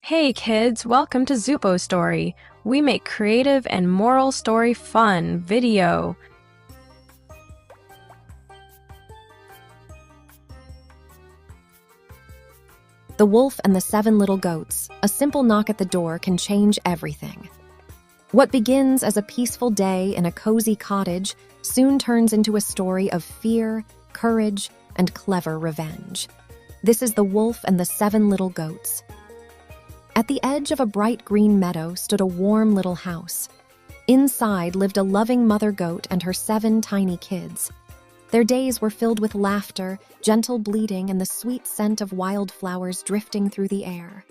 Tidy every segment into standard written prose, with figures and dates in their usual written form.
Hey kids, welcome to Zuppo Story. We make creative and moral story fun video. The Wolf and the Seven Little Goats. A simple knock at the door can change everything. What begins as a peaceful day in a cozy cottage soon turns into a story of fear, courage, and clever revenge. This is The Wolf and the Seven Little Goats. At the edge of a bright green meadow stood a warm little house. Inside lived a loving mother goat and her 7 tiny kids. Their days were filled with laughter, gentle bleating, and the sweet scent of wildflowers drifting through the air.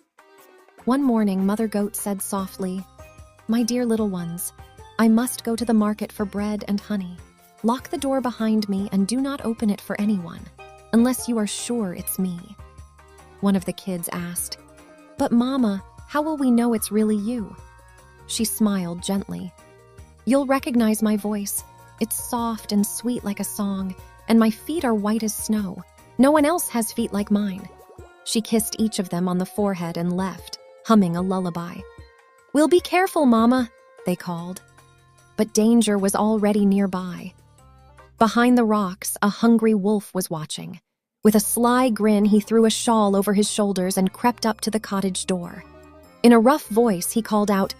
One morning, Mother Goat said softly, "My dear little ones, I must go to the market for bread and honey. Lock the door behind me and do not open it for anyone, unless you are sure it's me." One of the kids asked, "But Mama, how will we know it's really you?" She smiled gently. "You'll recognize my voice. It's soft and sweet like a song, and my feet are white as snow. No one else has feet like mine." She kissed each of them on the forehead and left, humming a lullaby. "We'll be careful, Mama," they called. But danger was already nearby. Behind the rocks, a hungry wolf was watching. With a sly grin, he threw a shawl over his shoulders and crept up to the cottage door. In a rough voice, he called out,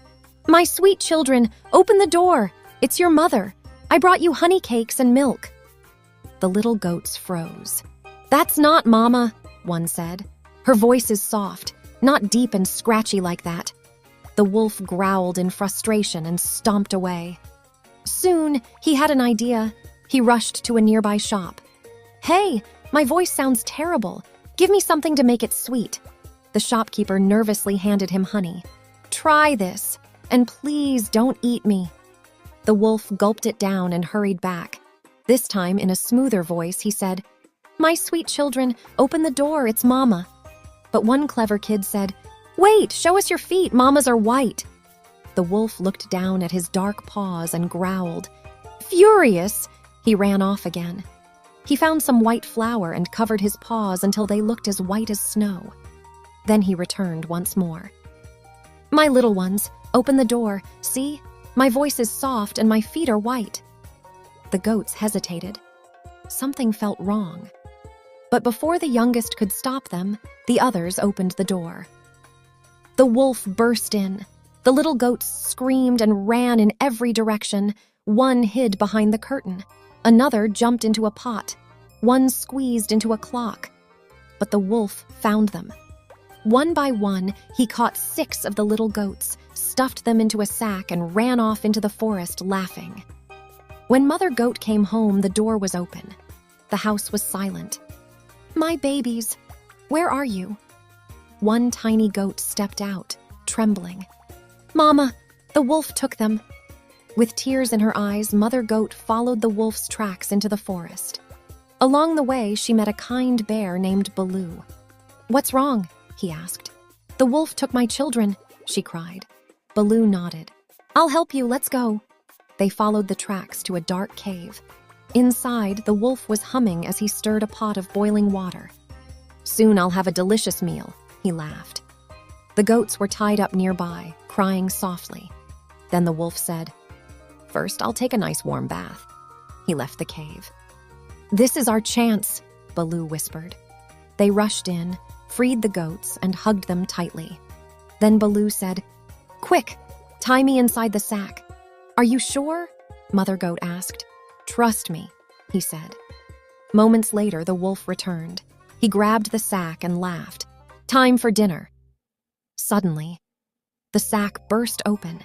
"My sweet children, open the door. It's your mother. I brought you honey cakes and milk." The little goats froze. "That's not Mama," one said. "Her voice is soft, not deep and scratchy like that." The wolf growled in frustration and stomped away. Soon, he had an idea. He rushed to a nearby shop. "Hey, my voice sounds terrible. Give me something to make it sweet." The shopkeeper nervously handed him honey. "Try this, and please don't eat me." The wolf gulped it down and hurried back. This time, in a smoother voice, he said, "My sweet children, open the door, it's Mama." But one clever kid said, "Wait, show us your feet, Mamas are white." The wolf looked down at his dark paws and growled. Furious, he ran off again. He found some white flour and covered his paws until they looked as white as snow. Then he returned once more. "My little ones, open the door. See? My voice is soft and my feet are white." The goats hesitated. Something felt wrong. But before the youngest could stop them, the others opened the door. The wolf burst in. The little goats screamed and ran in every direction. One hid behind the curtain. Another jumped into a pot. One squeezed into a clock. But the wolf found them. One by one, he caught 6 of the little goats, stuffed them into a sack, and ran off into the forest laughing. When Mother Goat came home, the door was open. The house was silent. "My babies, where are you?" One tiny goat stepped out, trembling. "Mama, the wolf took them." With tears in her eyes, Mother Goat followed the wolf's tracks into the forest. Along the way, she met a kind bear named Baloo. "What's wrong?" he asked. "The wolf took my children," she cried. Baloo nodded. "I'll help you, let's go." They followed the tracks to a dark cave. Inside, the wolf was humming as he stirred a pot of boiling water. "Soon I'll have a delicious meal," he laughed. The goats were tied up nearby, crying softly. Then the wolf said, "First, I'll take a nice warm bath." He left the cave. "This is our chance," Baloo whispered. They rushed in, freed the goats, and hugged them tightly. Then Baloo said, "Quick, tie me inside the sack." "Are you sure?" Mother Goat asked. "Trust me," he said. Moments later, the wolf returned. He grabbed the sack and laughed. "Time for dinner." Suddenly, the sack burst open.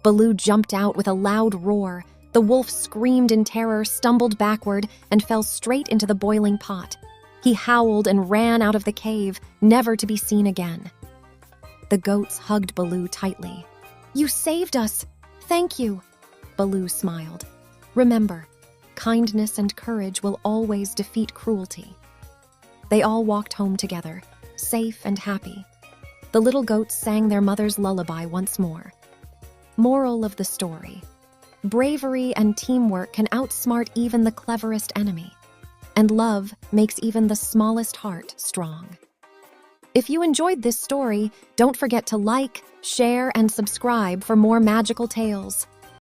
Baloo jumped out with a loud roar. The wolf screamed in terror, stumbled backward, and fell straight into the boiling pot. He howled and ran out of the cave, never to be seen again. The goats hugged Baloo tightly. "You saved us! Thank you!" Baloo smiled. "Remember, kindness and courage will always defeat cruelty." They all walked home together, safe and happy. The little goats sang their mother's lullaby once more. Moral of the story: bravery and teamwork can outsmart even the cleverest enemy, and love makes even the smallest heart strong. If you enjoyed this story, don't forget to like, share, and subscribe for more magical tales.